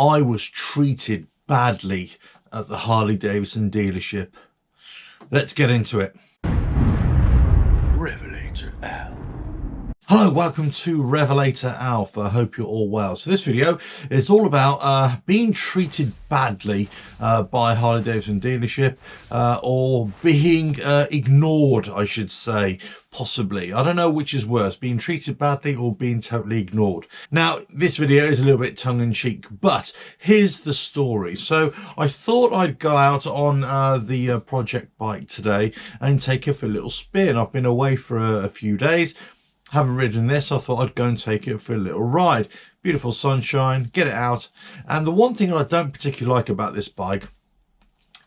I was treated badly at the Harley Davidson dealership. Let's get into it. RevelatorAlf. Hello, welcome to RevelatorAlf. I hope you're all well. So this video is all about being treated badly by Harley Davidson dealership or being ignored, I should say. Possibly. I don't know which is worse, being treated badly or being totally ignored. Now, this video is a little bit tongue-in-cheek, but here's the story. So I thought I'd go out on the project bike today and take it for a little spin. I've been away for a few days, haven't ridden this. I thought I'd go and take it for a little ride. Beautiful sunshine, get it out. And the one thing I don't particularly like about this bike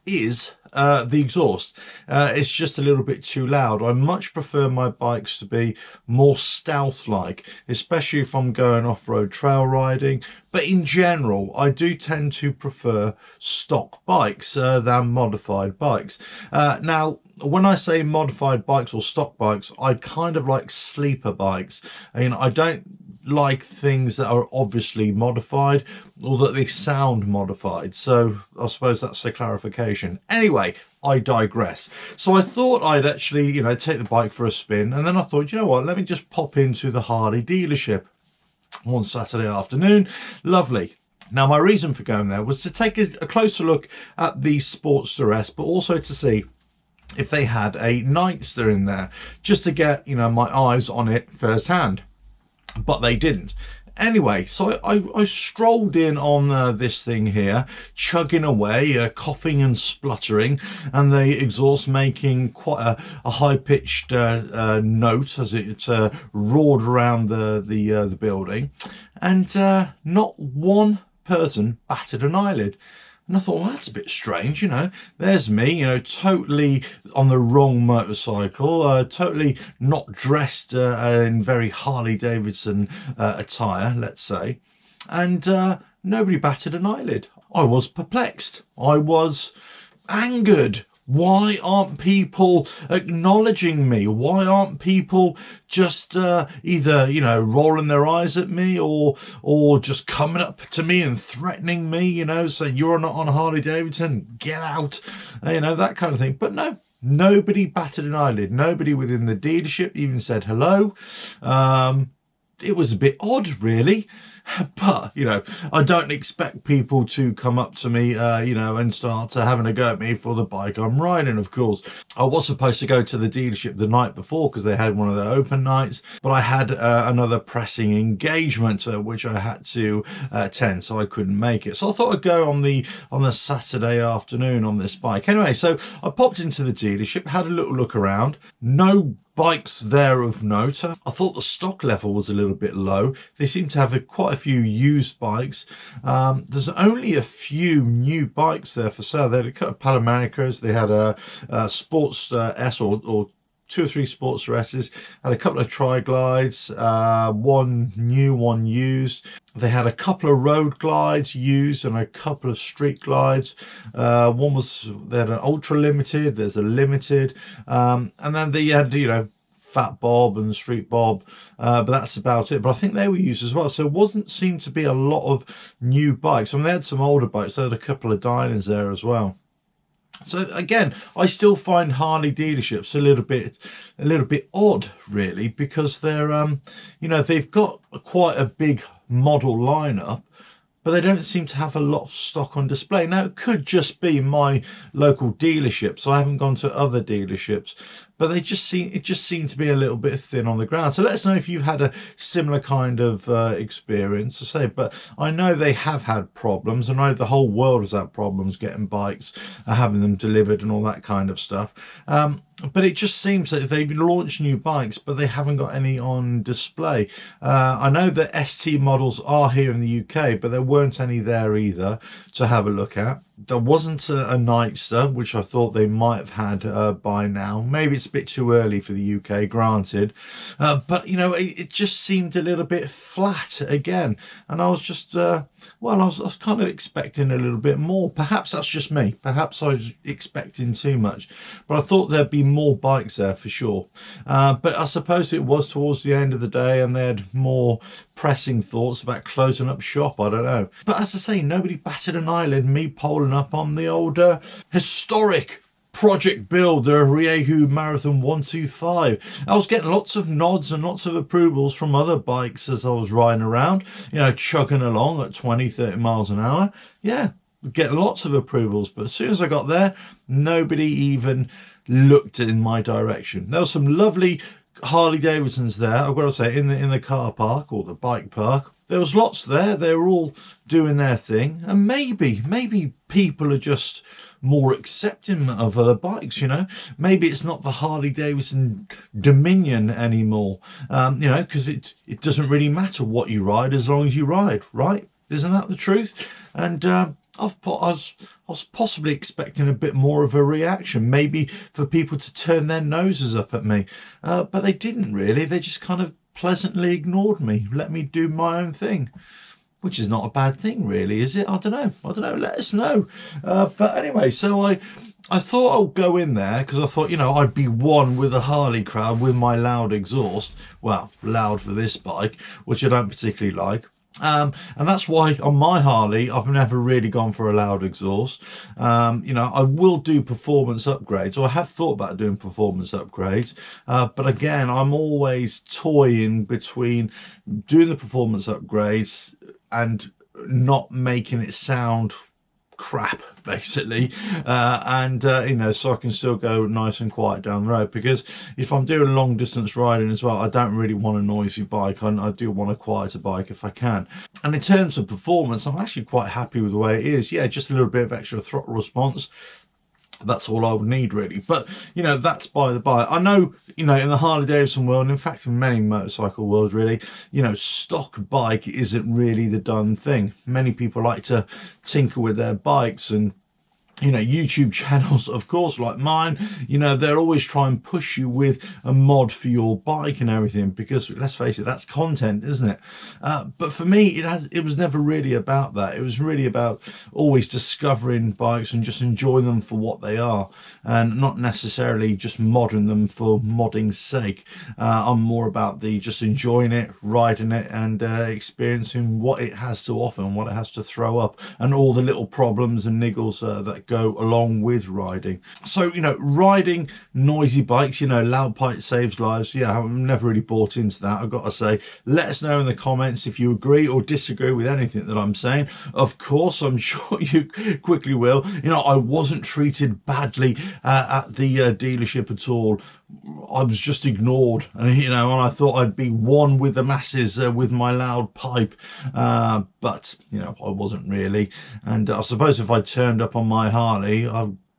is the exhaust. It's just a little bit too loud. I much prefer my bikes to be more stealth-like, especially if I'm going off-road trail riding. But in general, I do tend to prefer stock bikes than modified bikes. Now, when I say modified bikes or stock bikes, I kind of like sleeper bikes. I mean, I don't like things that are obviously modified or that they sound modified. So I suppose that's a clarification. Anyway, I digress. So I thought I'd actually, take the bike for a spin. And then I thought, you know what, let me just pop into the Harley dealership one Saturday afternoon. Lovely. Now, my reason for going there was to take a closer look at the Sportster S, but also to see if they had a Nightster in there, just to get, my eyes on it firsthand. But they didn't. Anyway, so I strolled in on this thing here, chugging away, coughing and spluttering, and the exhaust making quite a high-pitched note as it roared around the building, and not one person batted an eyelid. And I thought, well, that's a bit strange, There's me, totally on the wrong motorcycle, totally not dressed in very Harley Davidson attire, let's say. And nobody batted an eyelid. I was perplexed. I was angered. Why aren't people acknowledging me? Why aren't people just either, rolling their eyes at me or just coming up to me and threatening me, saying you're not on Harley Davidson, get out, that kind of thing. But no, nobody batted an eyelid. Nobody within the dealership even said hello. It was a bit odd, really. But, I don't expect people to come up to me, and start having a go at me for the bike I'm riding, of course. I was supposed to go to the dealership the night before because they had one of their open nights, but I had another pressing engagement which I had to attend, so I couldn't make it. So I thought I'd go on the Saturday afternoon on this bike. Anyway, so I popped into the dealership, had a little look around. No bikes there of note. I thought the stock level was a little bit low. They seem to have quite a few used bikes. There's only a few new bikes there for sale. They had a couple of Panamericas. They had a Sports S or 2 or 3 Sportster S's, had a couple of Tri-Glides, one new, one used. They had a couple of road glides used and a couple of street glides. They had an ultra limited, there's a limited, and then they had, Fat Bob and Street Bob, but that's about it. But I think they were used as well. So it seemed to be a lot of new bikes. I mean, they had some older bikes. They had a couple of Dyners there as well. So again, I still find Harley dealerships a little bit odd, really, because they're, they've got quite a big model lineup, but they don't seem to have a lot of stock on display. Now, it could just be my local dealership, so I haven't gone to other dealerships, but it just seemed to be a little bit thin on the ground. So let us know if you've had a similar kind of experience to say. But I know they have had problems. I know the whole world has had problems getting bikes, having them delivered and all that kind of stuff. But it just seems that they've launched new bikes, but they haven't got any on display. I know that ST models are here in the UK, but there weren't any there either to have a look at. There wasn't a Nightster, which I thought they might have had by now. Maybe it's a bit too early for the UK, granted. But, you know, it just seemed a little bit flat again. And I was just, well, I was kind of expecting a little bit more. Perhaps that's just me. Perhaps I was expecting too much. But I thought there'd be more bikes there for sure. But I suppose it was towards the end of the day and they had more pressing thoughts about closing up shop. I don't know. But as I say, nobody batted an eyelid, me polling up on the old historic project build, the Rieju Marathon 125. I was getting lots of nods and lots of approvals from other bikes as I was riding around, you know, chugging along at 20-30 miles an hour. Yeah, getting lots of approvals. But as soon as I got there, nobody even looked in my direction. There was some lovely Harley Davidsons there, I've got to say, in the car park or the bike park. There was lots there. They were all doing their thing. And maybe people are just more accepting of other bikes, you know. Maybe it's not the Harley Davidson Dominion anymore, you know, because it doesn't really matter what you ride as long as you ride, right? Isn't that the truth? And I was possibly expecting a bit more of a reaction, maybe for people to turn their noses up at me, but they didn't really. They just kind of pleasantly ignored me, let me do my own thing, which is not a bad thing really, is it? I don't know, let us know. But anyway, so I thought I'd go in there because I thought, you know, I'd be one with the Harley crowd with my loud exhaust. Well, loud for this bike, which I don't particularly like. And that's why on my Harley I've never really gone for a loud exhaust. You know, I will do performance upgrades, or I have thought about doing performance upgrades, but again, I'm always toying between doing the performance upgrades and not making it sound crap, basically, you know, so I can still go nice and quiet down the road, because if I'm doing long distance riding as well, I don't really want a noisy bike. I do want a quieter bike if I can. And in terms of performance, I'm actually quite happy with the way it is. Yeah, just a little bit of extra throttle response. That's all I would need really. But, you know, that's by the by. I know, you know, in the Harley Davidson world, and in fact in many motorcycle worlds really, you know, stock bike isn't really the done thing. Many people like to tinker with their bikes, and you know, YouTube channels, of course, like mine, you know, they'll always try and push you with a mod for your bike and everything, because let's face it, that's content, isn't it? But for me, it was never really about that. It was really about always discovering bikes and just enjoying them for what they are, and not necessarily just modding them for modding's sake. I'm more about just enjoying it, riding it, and experiencing what it has to offer and what it has to throw up, and all the little problems and niggles that go along with riding. So, you know, riding noisy bikes, you know, loud pipe saves lives. Yeah, I've never really bought into that, I've got to say. Let us know in the comments if you agree or disagree with anything that I'm saying. Of course, I'm sure you quickly will. You know, I wasn't treated badly at the dealership at all. I was just ignored, and you know, and I thought I'd be one with the masses with my loud pipe, but you know, I wasn't really. And I suppose if I turned up on my Harley,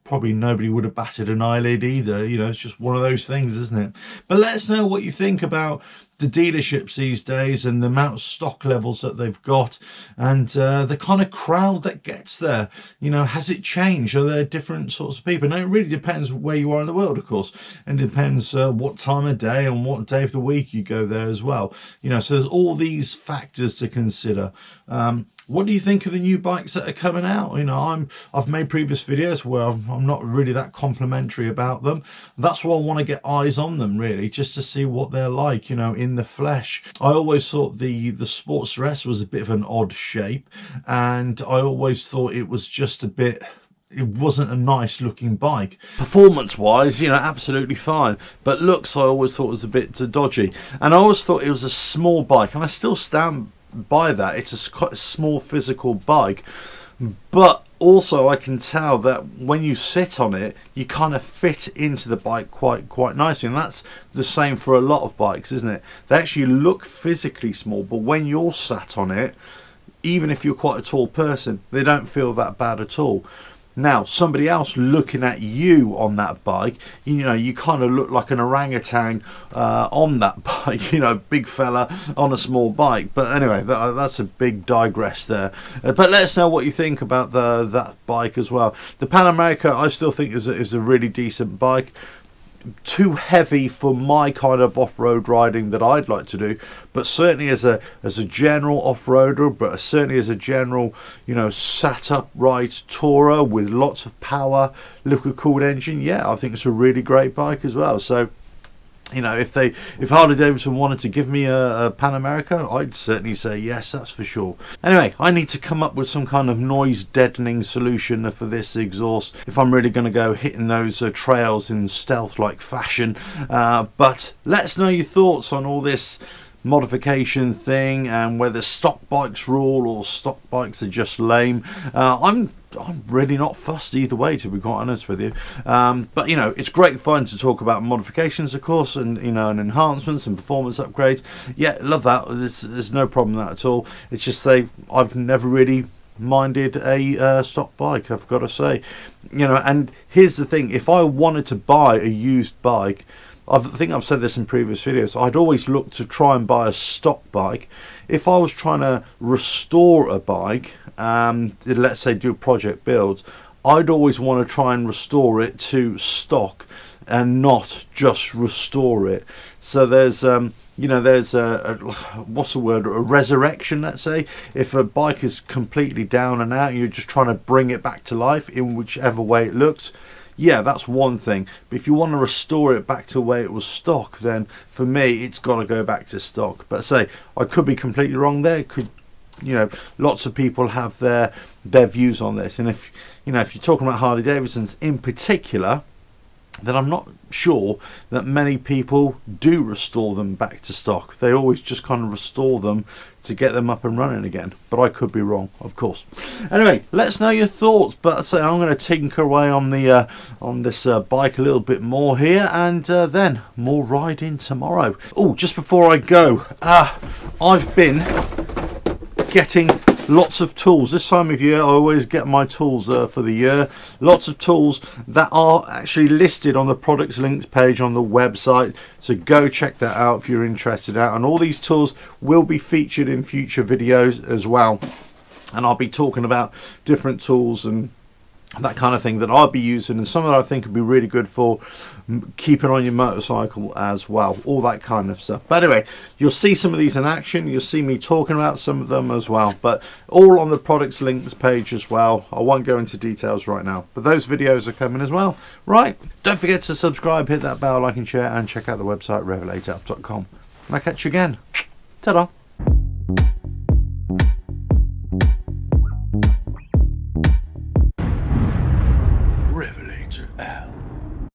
probably nobody would have batted an eyelid either. You know, it's just one of those things, isn't it? But let us know what you think about the dealerships these days, and the amount of stock levels that they've got, and the kind of crowd that gets there. You know, has it changed? Are there different sorts of people? And it really depends where you are in the world, of course, and it depends what time of day and what day of the week you go there as well. You know, so there's all these factors to consider. What do you think of the new bikes that are coming out? You know, I've made previous videos where I'm not really that complimentary about them. That's why I want to get eyes on them, really, just to see what they're like, you know, in the flesh. I always thought the Sportster S was a bit of an odd shape, and I always thought it was just a bit... it wasn't a nice looking bike. Performance wise, you know, absolutely fine, but looks I always thought was a bit dodgy, and I always thought it was a small bike, and I still stand by that. It's quite a small physical bike, but also I can tell that when you sit on it, you kind of fit into the bike quite nicely, and that's the same for a lot of bikes, isn't it? They actually look physically small, but when you're sat on it, even if you're quite a tall person, they don't feel that bad at all. Now, somebody else looking at you on that bike, you know, you kind of look like an orangutan on that bike, you know, big fella on a small bike. But anyway, that's a big digress there. But let us know what you think about that bike as well. The Pan America, I still think is a really decent bike. Too heavy for my kind of off-road riding that I'd like to do, but certainly as a general off-roader, but certainly as a general, you know, sat upright tourer with lots of power, liquid cooled engine, yeah, I think it's a really great bike as well. So, you know, if Harley Davidson wanted to give me a Pan America, I'd certainly say yes, that's for sure. Anyway, I need to come up with some kind of noise deadening solution for this exhaust if I'm really going to go hitting those trails in stealth-like fashion. But let us know your thoughts on all this modification thing and whether stock bikes rule or stock bikes are just lame. I'm really not fussed either way, to be quite honest with you. But you know, it's great fun to talk about modifications, of course, and you know, and enhancements and performance upgrades. Yeah, love that. There's no problem with that at all. It's just I've never really minded a stock bike, I've got to say. You know, and here's the thing: if I wanted to buy a used bike, I think I've said this in previous videos, I'd always look to try and buy a stock bike. If I was trying to restore a bike, let's say do project builds, I'd always want to try and restore it to stock and not just restore it. So there's you know, there's a what's the word, a resurrection, let's say. If a bike is completely down and out, you're just trying to bring it back to life in whichever way it looks. Yeah, that's one thing. But if you want to restore it back to the way it was stock, then for me, it's got to go back to stock. But say, I could be completely wrong there. Could, you know, lots of people have their views on this. And if, you know, if you're talking about Harley Davidsons in particular, then I'm not sure that many people do restore them back to stock. They always just kind of restore them to get them up and running again. But I could be wrong, of course. Anyway, let us know your thoughts. But I'd say I'm going to tinker away on the on this bike a little bit more here, and then more riding tomorrow. Oh, just before I go, I've been getting lots of tools. This time of year I always get my tools for the year. Lots of tools that are actually listed on the products links page on the website, so go check that out if you're interested out. And all these tools will be featured in future videos as well, and I'll be talking about different tools and that kind of thing that I'll be using, and some that I think would be really good for keeping on your motorcycle as well, all that kind of stuff. But anyway, you'll see some of these in action, you'll see me talking about some of them as well, but all on the products links page as well. I won't go into details right now, but those videos are coming as well. Right, don't forget to subscribe, hit that bell, like and share, and check out the website RevelatorAlf.com, and I'll catch you again. Ta-da.